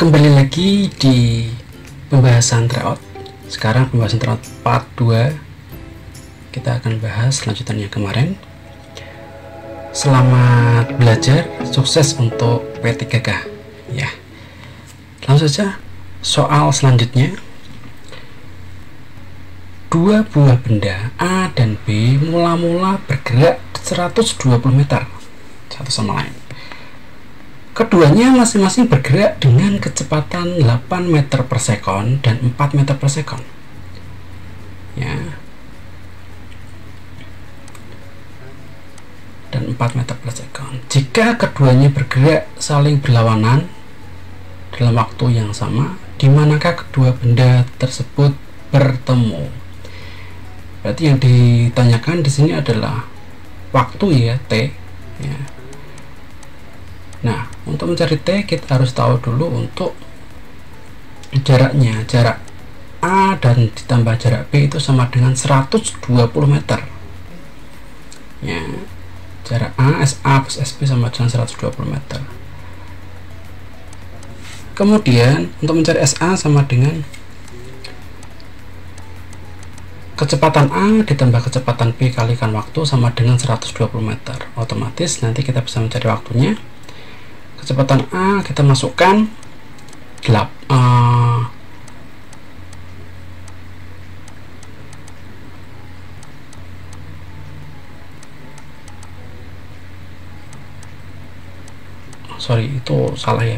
Kembali lagi di pembahasan tryout. Sekarang pembahasan tryout part 2. Kita akan bahas lanjutannya kemarin. Selamat belajar, sukses untuk P3K ya. Langsung saja soal selanjutnya. Dua buah benda A dan B mula-mula bergerak 120 meter satu sama lain. Keduanya masing-masing bergerak dengan kecepatan 8 meter per sekon dan 4 meter per sekon. Ya. Dan 4 meter per sekon. Jika keduanya bergerak saling berlawanan dalam waktu yang sama, di manakah kedua benda tersebut bertemu? Berarti yang ditanyakan di sini adalah waktu ya, T. Ya. Nah, untuk mencari T kita harus tahu dulu untuk jaraknya. Jarak A dan ditambah jarak B itu sama dengan 120 meter ya. Jarak A, SA plus SB sama dengan 120 meter. Kemudian untuk mencari SA sama dengan kecepatan A ditambah kecepatan B kalikan waktu sama dengan 120 meter. Otomatis nanti kita bisa mencari waktunya. Kecepatan A kita masukkan itu salah ya,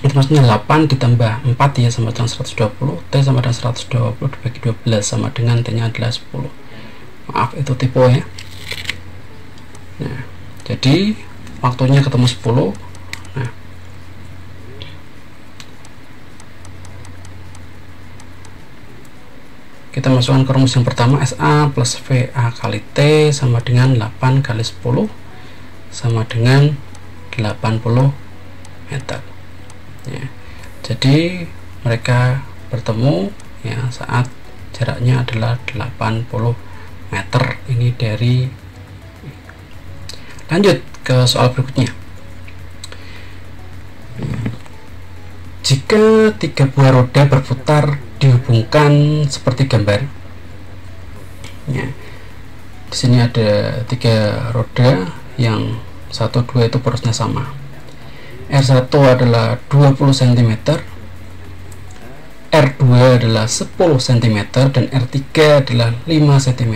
itu maksudnya 8 ditambah 4 ya sama dengan 120. T sama dengan 120 dibagi 12 sama dengan T nya adalah 10. Maaf itu typo ya. Nah, jadi waktunya ketemu 10. Nah, kita masukkan ke rumus yang pertama, SA plus VA kali T sama dengan 8 kali 10 sama dengan 80 meter ya. Jadi mereka bertemu ya saat jaraknya adalah 80 meter. Ini dari. Lanjut ke soal berikutnya. Jika 3 buah roda berputar dihubungkan seperti gambar, ya, di sini ada 3 roda yang 1, 2 itu porosnya sama. R1 adalah 20 cm, R2 adalah 10 cm, dan R3 adalah 5 cm.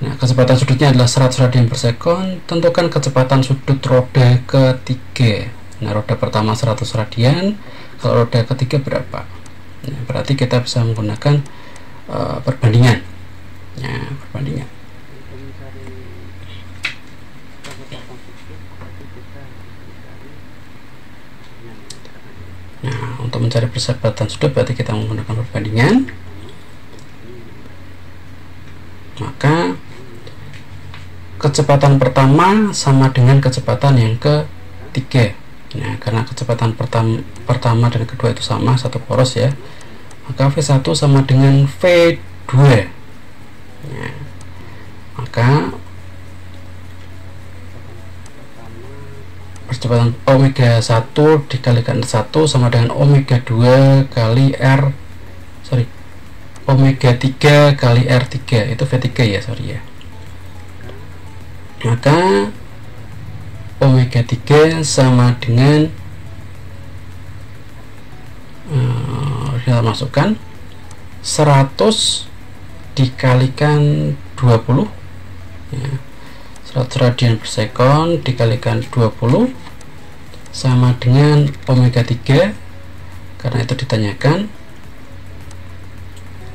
Nah, kecepatan sudutnya adalah 100 radian per sekon. Tentukan kecepatan sudut roda ketiga. Nah, roda pertama 100 radian, kalau roda ketiga berapa? Nah, berarti kita bisa menggunakan perbandingan. Ya, perbandingan. Nah, untuk mencari kecepatan sudut berarti kita menggunakan perbandingan. Maka kecepatan pertama sama dengan kecepatan yang ketiga. Nah, karena kecepatan pertama dan kedua itu sama, satu poros ya, maka V1 sama dengan V2. Nah, maka percepatan omega 1 dikalikan 1 sama dengan omega 2 kali omega 3 kali R3, itu V3 ya, sorry ya. Maka omega 3 sama dengan kita masukkan 100 dikalikan 20 ya, 100 radian per sekon dikalikan 20 sama dengan omega 3, karena itu ditanyakan,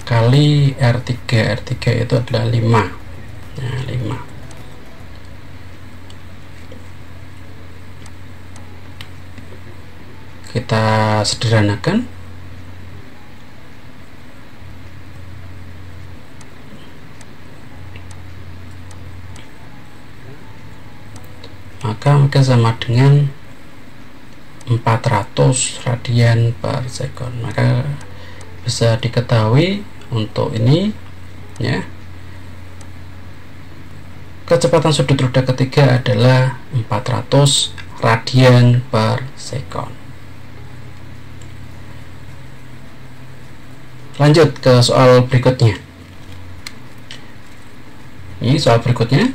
kali R3. R3 itu adalah 5. Nah, 5. Kita sederhanakan. Maka sama dengan 400 radian per sekon. Maka bisa diketahui untuk ini, ya, kecepatan sudut roda ketiga adalah 400 radian per sekon. Lanjut ke soal berikutnya. Ini soal berikutnya.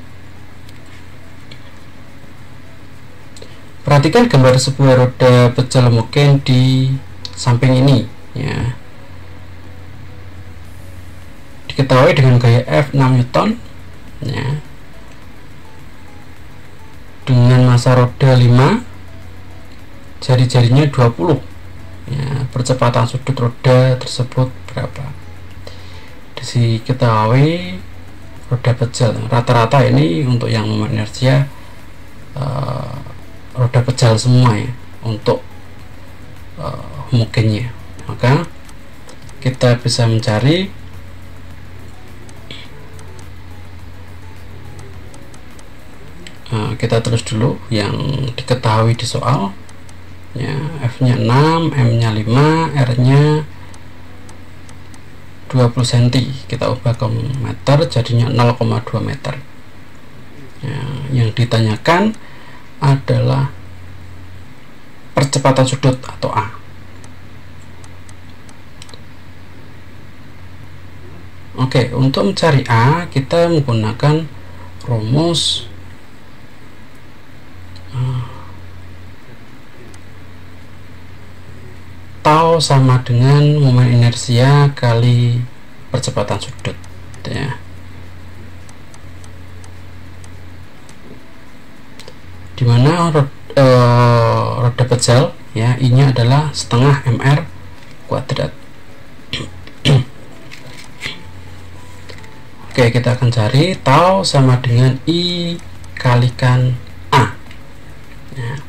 Perhatikan gambar sebuah roda pecel mungkin di samping ini, ya. Diketahui dengan gaya F 6 Newton, ya, dengan massa roda 5, jari-jarinya 20, ya. Percepatan sudut roda tersebut berapa? Diketahui roda pecel rata-rata ini untuk yang momen inersia roda pecel semua, ya, untuk homogennya. Maka kita bisa mencari kita terus dulu yang diketahui di soal, ya. F nya 6, M nya 5, R nya 20 cm, kita ubah ke meter jadinya 0,2 meter, ya. Yang ditanyakan adalah percepatan sudut atau A. Oke, untuk mencari A kita menggunakan rumus tau sama dengan momen inersia kali percepatan sudut, ya. Dimana roda pecel, ya, I nya adalah setengah mr kuadrat. Oke, kita akan cari tau sama dengan I kalikan A, ya.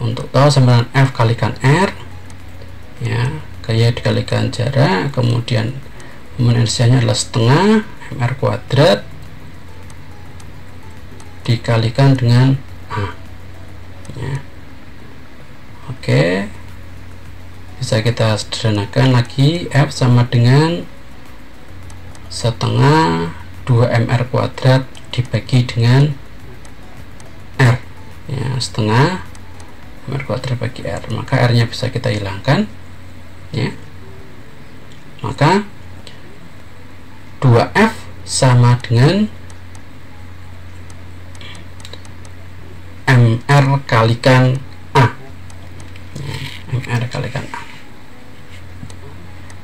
Untuk tau sama dengan F kalikan R, ya, gaya dikalikan jarak, kemudian momen inersianya adalah setengah mr kuadrat dikalikan dengan A, ya. Oke, bisa kita sederhanakan lagi. F sama dengan setengah 2mr kuadrat dibagi dengan R, ya, setengah mr kuadrat bagi R, maka R nya bisa kita hilangkan, ya. Maka 2F sama dengan mr kalikan A, ya, mr kalikan A.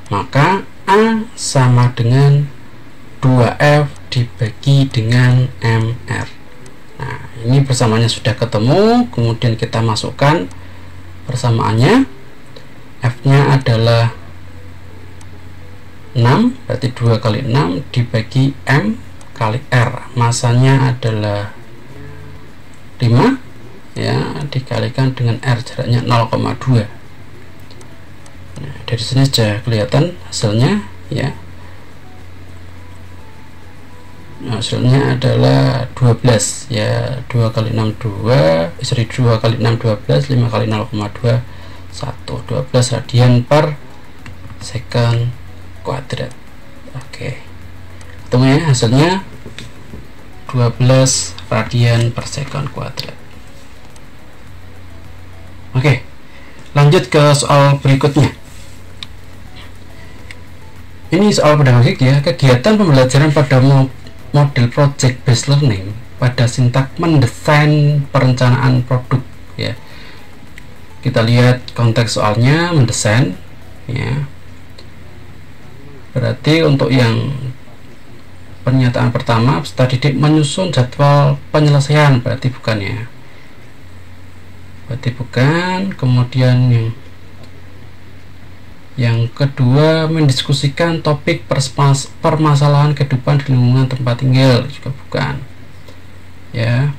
Maka A sama dengan 2F dibagi dengan mr. Nah, ini persamaannya sudah ketemu, kemudian kita masukkan persamaannya. F nya adalah 6, berarti 2 kali 6 dibagi M kali R, masanya adalah 5, ya, dikalikan dengan R, jaraknya 0,2. Nah, dari sini sudah kelihatan hasilnya, ya. Hasilnya adalah 12, ya. 2 kali 6 2, 2 kali 6 12, 5 kali 0,2 1, 12 radian per sekon kuadrat. Oke, ketemu, ya, hasilnya 12 radian per sekon kuadrat. Oke, lanjut ke soal berikutnya. Ini soal pedagogik, ya. Kegiatan pembelajaran pada model project based learning pada sintak mendesain perencanaan produk, ya. Kita lihat konteks soalnya mendesain, ya. Berarti untuk yang pernyataan pertama, peserta didik menyusun jadwal penyelesaian, berarti bukan ya, berarti bukan. Kemudian yang kedua, mendiskusikan topik permasalahan kehidupan di lingkungan tempat tinggal, juga bukan ya.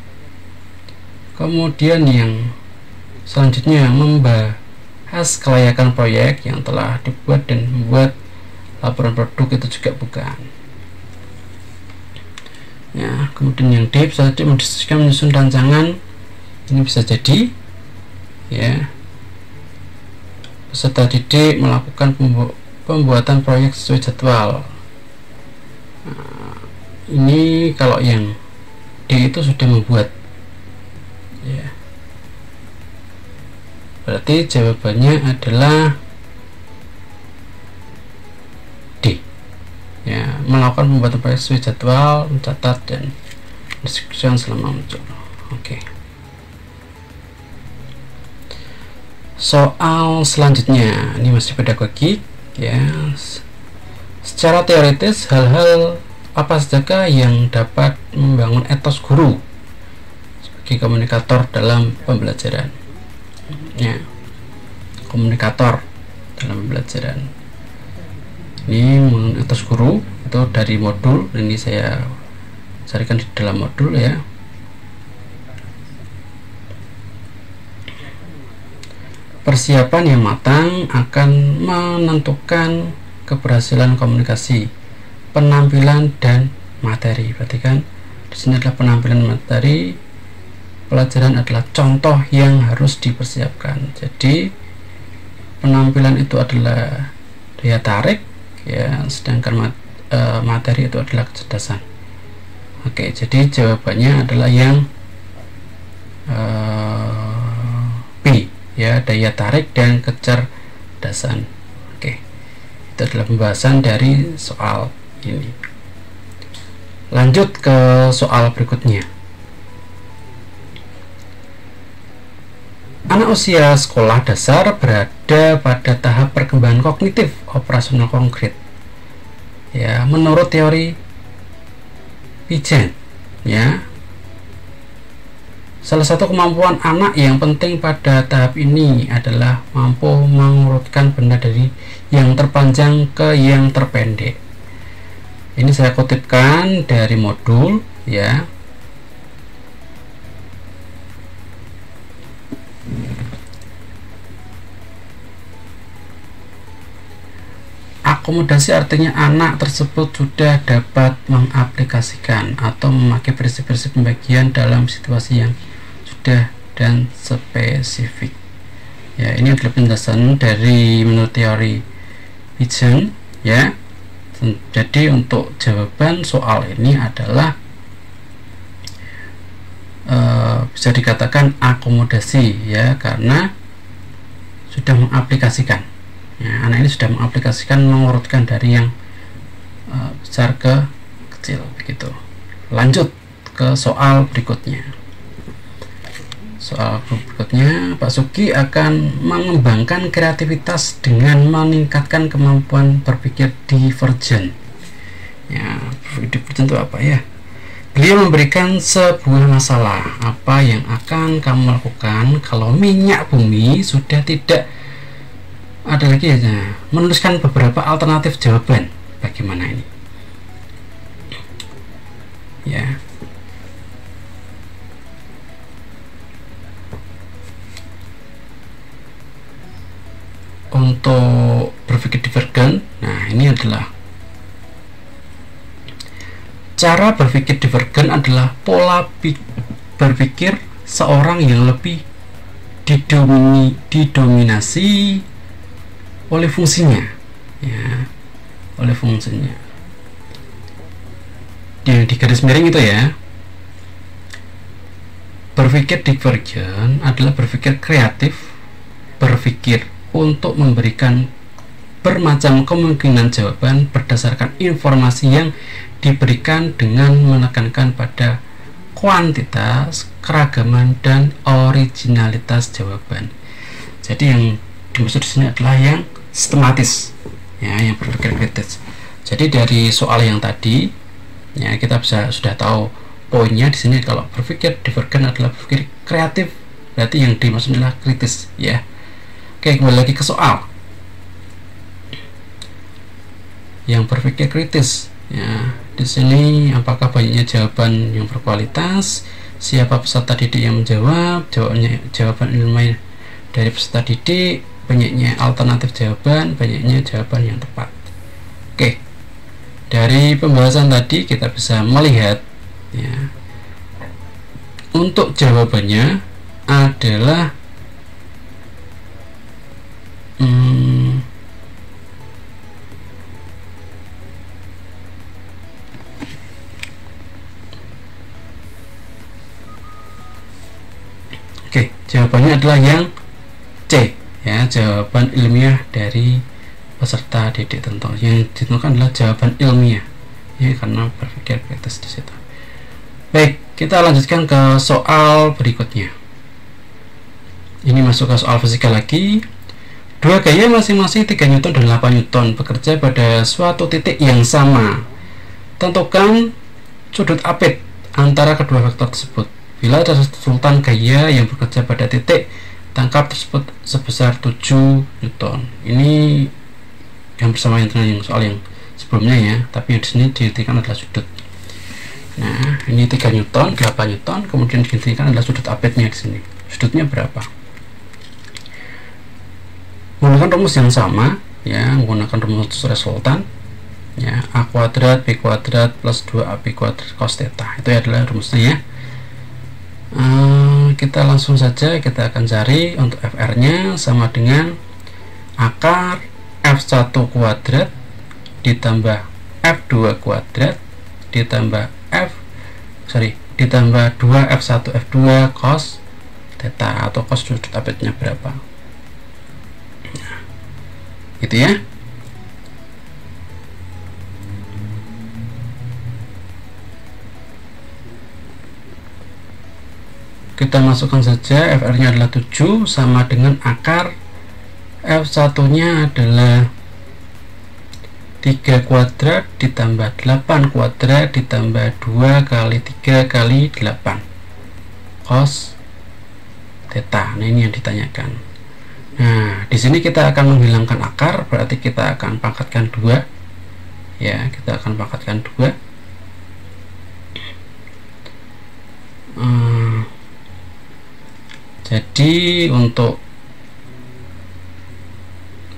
Kemudian yang selanjutnya, membahas kelayakan proyek yang telah dibuat dan membuat laporan produk, itu juga bukan ya. Kemudian yang D, peserta didik mendiskusikan menyusun rancangan, ini bisa jadi ya, peserta didik melakukan pembuatan proyek sesuai jadwal. Nah, ini kalau yang D itu sudah membuat ya, berarti jawabannya adalah D ya, melakukan pembuatan proyek sesuai jadwal, mencatat dan diskusi selama muncul. Oke. Soal selanjutnya, ini masih pedagogik ya. Secara teoritis, hal-hal apa saja yang dapat membangun etos guru sebagai komunikator dalam pembelajaran ya, komunikator dalam pembelajaran. Ini membangun etos guru itu dari modul, ini saya carikan di dalam modul ya. Persiapan yang matang akan menentukan keberhasilan komunikasi, penampilan dan materi. Berarti kan di sini adalah penampilan materi, pelajaran adalah contoh yang harus dipersiapkan. Jadi penampilan itu adalah daya tarik ya, sedangkan materi itu adalah kecerdasan. Oke, jadi jawabannya adalah yang B ya, daya tarik dan kecerdasan. Oke, itu adalah pembahasan dari soal ini. Lanjut ke soal berikutnya. Anak usia sekolah dasar berada pada tahap perkembangan kognitif operasional konkret ya, menurut teori Piaget ya. Salah satu kemampuan anak yang penting pada tahap ini adalah mampu mengurutkan benda dari yang terpanjang ke yang terpendek. Ini saya kutipkan dari modul ya. Akomodasi artinya anak tersebut sudah dapat mengaplikasikan atau memakai prinsip-prinsip pembagian dalam situasi yang sudah dan spesifik. Ya, ini adalah penjelasan dari menurut teori Piaget ya. Jadi untuk jawaban soal ini adalah bisa dikatakan akomodasi ya, karena sudah mengaplikasikan. Ya, anak ini sudah mengaplikasikan, mengurutkan dari yang besar ke kecil begitu. Lanjut ke soal berikutnya. Soal berikutnya, Pak Sugi akan mengembangkan kreativitas dengan meningkatkan kemampuan berpikir divergen. Ya, divergen itu apa ya? Beliau memberikan sebuah masalah, apa yang akan kamu lakukan kalau minyak bumi sudah tidak ada lagi ya. Menuliskan beberapa alternatif jawaban. Bagaimana ini? Ya. Untuk berpikir divergen, nah ini adalah cara berpikir divergen adalah pola berpikir seorang yang lebih didominasi oleh fungsinya ya, oleh fungsinya yang di garis miring itu ya. Berpikir divergen adalah berpikir kreatif, berpikir untuk memberikan bermacam kemungkinan jawaban berdasarkan informasi yang diberikan dengan menekankan pada kuantitas, keragaman, dan originalitas jawaban. Jadi yang dimaksud di sini adalah yang sistematis ya, yang berpikir kritis. Jadi dari soal yang tadi Ya, kita sudah tahu poinnya di sini. Kalau berpikir divergen adalah berpikir kreatif, berarti yang dimaksud adalah kritis, ya. Oke, kembali lagi ke soal. Yang berpikir kritis, ya. Di sini apakah banyaknya jawaban yang berkualitas? Siapa peserta didik yang menjawab? Jawaban ilmiah dari peserta didik, banyaknya alternatif jawaban, banyaknya jawaban yang tepat. Oke, dari pembahasan tadi kita bisa melihat, ya, untuk jawabannya adalah oke, jawabannya adalah yang C, ya, jawaban ilmiah dari peserta didik tentu. Yang ditentukan adalah jawaban ilmiah, ya, karena berpikir kritis di situ. Baik, kita lanjutkan ke soal berikutnya. Ini masuk ke soal fisika lagi. Dua gaya masing-masing 3 Newton dan 8 Newton bekerja pada suatu titik yang sama. Tentukan sudut apit antara kedua vektor tersebut. Bila resultan gaya yang bekerja pada titik tangkap tersebut sebesar 7 Newton. Ini yang bersama dengan yang soal yang sebelumnya, ya, tapi yang di sini dihentikan adalah sudut. Nah, ini 3 Newton, 8 Newton, kemudian dihentikan adalah sudut apitnya di sini. Sudutnya berapa? Menggunakan rumus yang sama, ya, menggunakan rumus resultan, ya, A kuadrat B kuadrat plus 2AB kuadrat cos theta. Itu adalah rumusnya, ya. Kita langsung saja kita akan cari untuk FR nya sama dengan akar F1 kuadrat ditambah F2 kuadrat ditambah ditambah 2F1 F2 cos theta atau cos sudut apitnya berapa. Nah, gitu, ya. Kita masukkan saja FR nya adalah 7 sama dengan akar F1 nya adalah 3 kuadrat ditambah 8 kuadrat ditambah 2 kali 3 kali 8 cos theta. Nah, ini yang ditanyakan. Nah, di sini kita akan menghilangkan akar, berarti kita akan pangkatkan 2, ya, kita akan pangkatkan 2. Jadi untuk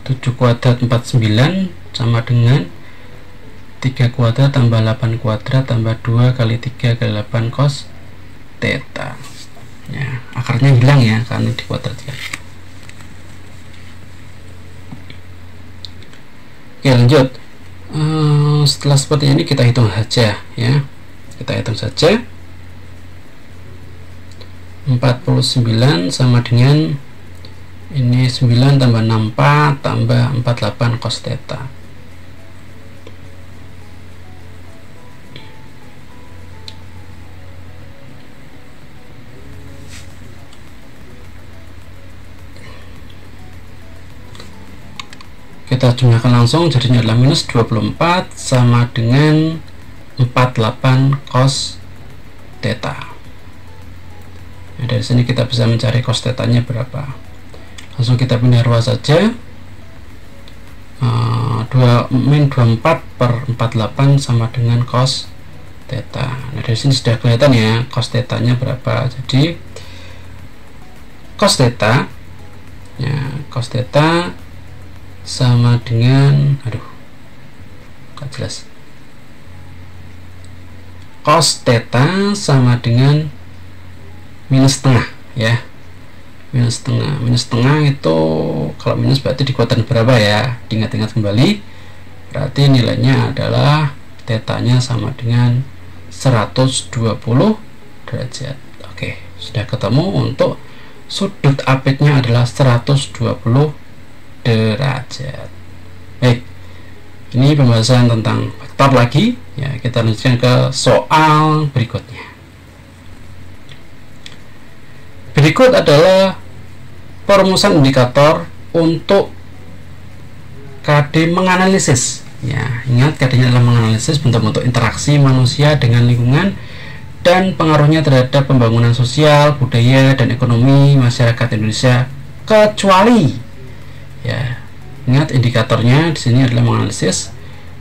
7 kuadrat 49 sama dengan 3 kuadrat tambah 8 kuadrat tambah 2 kali 3 kali 8 cos theta. Ya, akarnya hilang, ya, karena dikuadratkan. Oke, lanjut. Setelah seperti ini kita hitung saja, ya. Kita hitung saja. 49 sama dengan ini 9 tambah 64 tambah 48 cos theta. Kita jumlahkan langsung, jadinya adalah minus 24 sama dengan 48 cos theta. Nah, dari sini kita bisa mencari cos theta-nya berapa. Langsung kita pindah ruas saja. 24 per 48 sama dengan cos theta. Nah, dari sini sudah kelihatan, ya, cos theta-nya berapa. Jadi cos theta, ya, cos theta sama dengan, nggak jelas. Cos theta sama dengan minus setengah, ya, minus setengah itu kalau minus berarti di kuadran berapa, ya, diingat-ingat kembali, berarti nilainya adalah theta-nya sama dengan 120 derajat. Oke, sudah ketemu. Untuk sudut apitnya adalah 120 derajat. Baik, ini pembahasan tentang vektor lagi, ya. Kita lanjutkan ke soal berikutnya. Berikut adalah perumusan indikator untuk KD menganalisis Ya, ingat KD-nya adalah menganalisis bentuk-bentuk interaksi manusia dengan lingkungan dan pengaruhnya terhadap pembangunan sosial, budaya, dan ekonomi masyarakat Indonesia, kecuali, ya, ingat indikatornya di sini adalah menganalisis,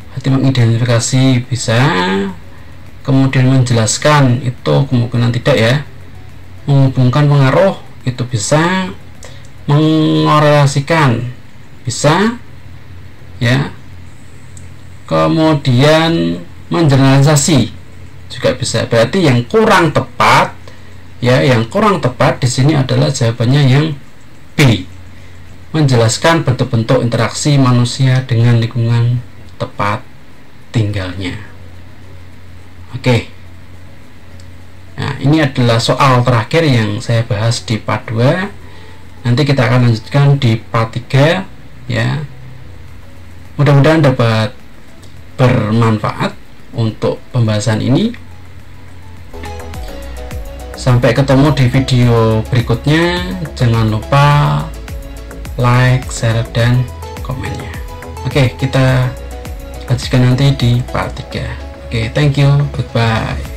berarti mengidentifikasi bisa, kemudian menjelaskan itu kemungkinan tidak ya, menghubungkan pengaruh itu bisa, mengorelasikan bisa, ya, kemudian mengeneralisasi juga bisa. Berarti yang kurang tepat, ya, yang kurang tepat di sini adalah jawabannya yang B, menjelaskan bentuk-bentuk interaksi manusia dengan lingkungan tempat tinggalnya. Oke, nah ini adalah soal terakhir yang saya bahas di part 2. Nanti kita akan lanjutkan di part 3 ya. Mudah-mudahan dapat bermanfaat untuk pembahasan ini. Sampai ketemu di video berikutnya. Jangan lupa like, share, dan komennya. Oke, kita lanjutkan nanti di part 3. Oke, thank you, goodbye.